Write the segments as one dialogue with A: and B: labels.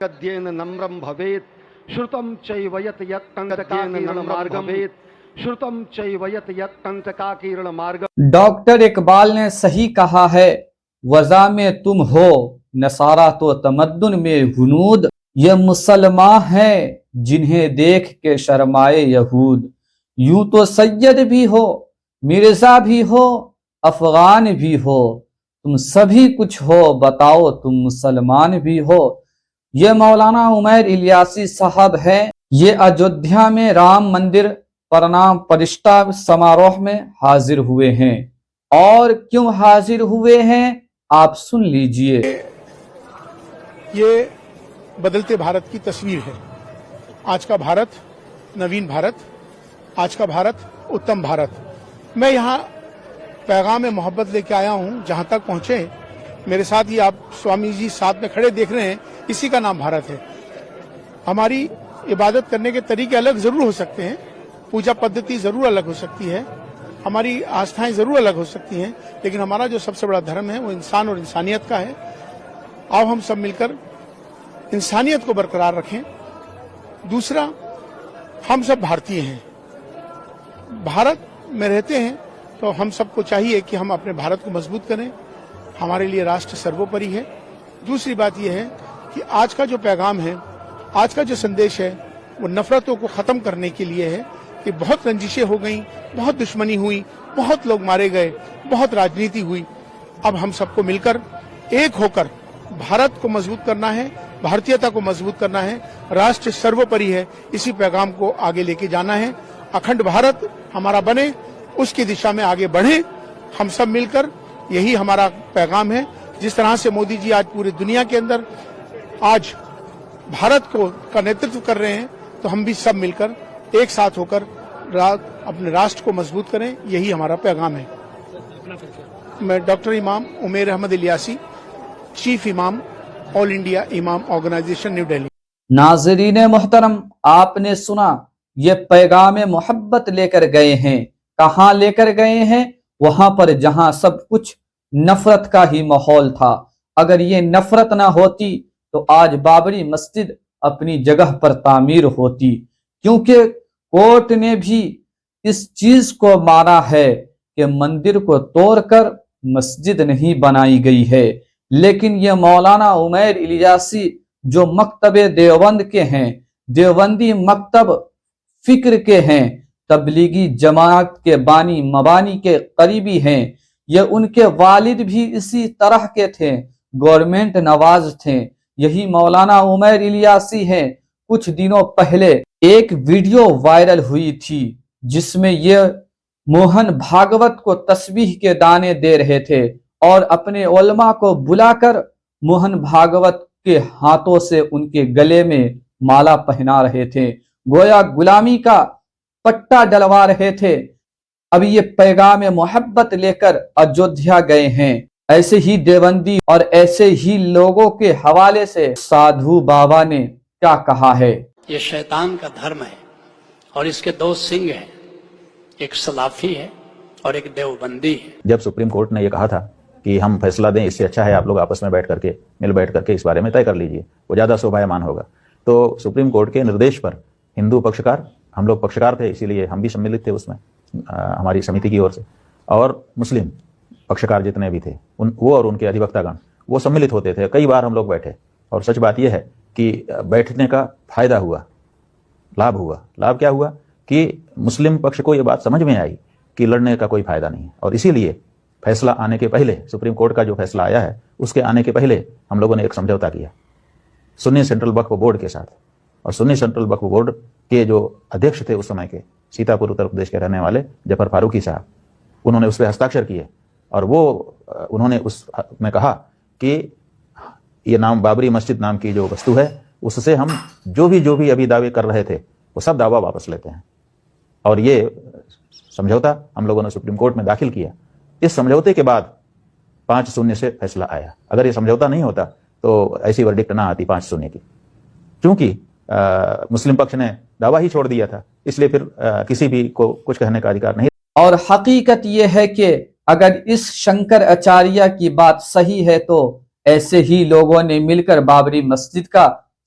A: गद्येन नम्रं भवेत् श्रुतं चैव यत् यत्कण्टकाकीर्ण मार्गं भवेत् श्रुतं चैव यत् यत्कण्टकाकीर्ण मार्गं।
B: डॉक्टर इकबाल ने सही कहा है, वज़ा में तुम हो नसारा तो तमद्दुन में हुनूद, ये मुसलमान हैं जिन्हें देख के शर्माए यहूद। यूं तो सैयद भी हो, मिर्जा भी हो, अफगान भी हो, तुम सभी कुछ हो, बताओ तुम मुसलमान भी हो। ये मौलाना उमैर इलियासी साहब हैं। ये अयोध्या में राम मंदिर प्रणाम प्रतिष्ठा समारोह में हाजिर हुए हैं। और क्यों हाजिर हुए हैं आप सुन लीजिए।
C: ये बदलते भारत की तस्वीर है। आज का भारत नवीन भारत, आज का भारत उत्तम भारत। मैं यहाँ पैगाम मोहब्बत लेके आया हूँ। जहाँ तक पहुँचे मेरे साथ ही आप स्वामी जी साथ में खड़े देख रहे हैं, इसी का नाम भारत है। हमारी इबादत करने के तरीके अलग जरूर हो सकते हैं, पूजा पद्धति जरूर अलग हो सकती है, हमारी आस्थाएं जरूर अलग हो सकती हैं, लेकिन हमारा जो सबसे बड़ा धर्म है वो इंसान और इंसानियत का है। आओ हम सब मिलकर इंसानियत को बरकरार रखें। दूसरा, हम सब भारतीय हैं, भारत में रहते हैं, तो हम सबको चाहिए कि हम अपने भारत को मजबूत करें। हमारे लिए राष्ट्र सर्वोपरि है। दूसरी बात यह है कि आज का जो पैगाम है, आज का जो संदेश है, वो नफरतों को खत्म करने के लिए है कि बहुत रंजिशें हो गई, बहुत दुश्मनी हुई, बहुत लोग मारे गए, बहुत राजनीति हुई। अब हम सबको मिलकर एक होकर भारत को मजबूत करना है, भारतीयता को मजबूत करना है। राष्ट्र सर्वोपरि है, इसी पैगाम को आगे लेके जाना है। अखंड भारत हमारा बने, उसकी दिशा में आगे बढ़े हम सब मिलकर, यही हमारा पैगाम है। जिस तरह से मोदी जी आज पूरी दुनिया के अंदर आज भारत को का नेतृत्व कर रहे हैं, तो हम भी सब मिलकर एक साथ होकर अपने राष्ट्र को मजबूत करें, यही हमारा पैगाम है। मैं डॉक्टर इमाम उमैर अहमद इलियासी, चीफ इमाम ऑल इंडिया इमाम ऑर्गेनाइजेशन न्यू दिल्ली।
B: नाज़रीन मोहतरम, आपने सुना, ये पैगाम मोहब्बत लेकर गए हैं। कहाँ लेकर गए हैं? वहां पर जहां सब कुछ नफरत का ही माहौल था। अगर ये नफरत ना होती तो आज बाबरी मस्जिद अपनी जगह पर तामीर होती, क्योंकि कोर्ट ने भी इस चीज को माना है कि मंदिर को तोड़कर मस्जिद नहीं बनाई गई है। लेकिन ये मौलाना उमैर इलियासी जो मकतबे देवबंद के हैं, देवबंदी मकतब फिक्र के हैं, तबलीगी जमात के बानी मबानी के करीबी हैं, ये उनके वालिद भी इसी तरह के थे, गवर्नमेंट नवाज थे। यही मौलाना उमैर इलियासी हैं। कुछ दिनों पहले एक वीडियो वायरल हुई थी जिसमें ये मोहन भागवत को तस्बीह के दाने दे रहे थे और अपने उलमा को बुलाकर मोहन भागवत के हाथों से उनके गले में माला पहना रहे थे, गोया गुलामी का पट्टा डलवा रहे थे। अब ये पैगाम मोहब्बत लेकर अयोध्या गए हैं। ऐसे ही देवबंदी और ऐसे ही लोगों के हवाले से साधु बाबा ने क्या कहा है।
D: ये शैतान का धर्म है और इसके दो सिंह हैं, एक सलाफी है और एक देवबंदी है।
E: जब सुप्रीम कोर्ट ने ये कहा था कि हम फैसला दें, इससे अच्छा है आप लोग आपस में बैठ करके इस बारे में तय कर लीजिए, वो ज्यादा शोभायमान होगा, तो सुप्रीम कोर्ट के निर्देश पर हिंदू पक्षकार, हम लोग पक्षकार थे इसीलिए हम भी सम्मिलित थे उसमें हमारी समिति की ओर से, और मुस्लिम पक्षकार जितने भी थे वो और उनके अधिवक्तागण वो सम्मिलित होते थे। कई बार हम लोग बैठे और सच बात यह है कि बैठने का फायदा हुआ, लाभ हुआ। लाभ क्या हुआ कि मुस्लिम पक्ष को यह बात समझ में आई कि लड़ने का कोई फायदा नहीं है, और इसीलिए फैसला आने के पहले, सुप्रीम कोर्ट का जो फैसला आया है उसके आने के पहले हम लोगों ने एक समझौता किया सुन्नी सेंट्रल वक्फ बोर्ड के साथ। और सुन्नी सेंट्रल वक्फ बोर्ड के जो अध्यक्ष थे उस समय के, सीतापुर उत्तर प्रदेश के रहने वाले जफर फारूकी साहब, उन्होंने उस पर हस्ताक्षर किए और वो उन्होंने उसमें कहा कि ये नाम बाबरी मस्जिद नाम की जो वस्तु है उससे हम जो भी अभी दावे कर रहे थे वो सब दावा वापस लेते हैं। और ये समझौता हम लोगों ने सुप्रीम कोर्ट में दाखिल किया। इस समझौते के बाद 5-0 से फैसला आया। अगर ये समझौता नहीं होता तो ऐसी वर्डिक्ट ना आती 5-0 की, क्योंकि मुस्लिम पक्ष ने दावा ही छोड़ दिया था, इसलिए फिर किसी भी को कुछ कहने का अधिकार नहीं।
B: और हकीकत यह है कि अगर इस शंकर आचार्य की बात सही है तो ऐसे ही लोगों ने मिलकर बाबरी मस्जिद का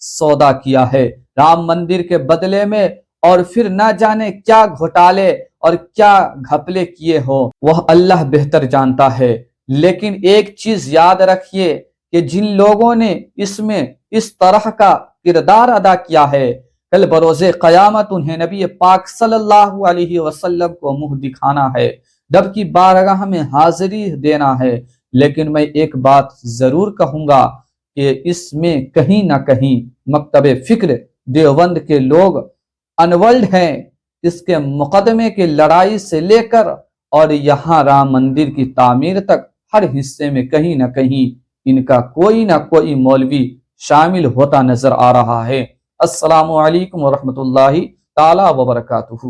B: सौदा किया है राम मंदिर के बदले में, और फिर ना जाने क्या घोटाले और क्या घपले किए हो, वह अल्लाह बेहतर जानता है। लेकिन एक चीज याद रखिए कि जिन लोगों ने इसमें इस तरह का किरदार अदा किया है, कल बरोज़े क़यामत उन्हें नबी पाक सल्लल्लाहु अलैहि वसल्लम को मुंह दिखाना है, रब की बारगाह में हाजिरी देना है। लेकिन मैं एक बात जरूर कहूंगा कि इसमें कहीं ना कहीं मकतबे फिक्र देवबंद के लोग अनवल्ड हैं। इसके मुकदमे की लड़ाई से लेकर और यहाँ राम मंदिर की तामीर तक हर हिस्से में कहीं ना कहीं इनका कोई ना कोई मौलवी शामिल होता नजर आ रहा है। अस्सलामु अलैकुम वरहमतुल्लाहि ताला व बरकातुहू।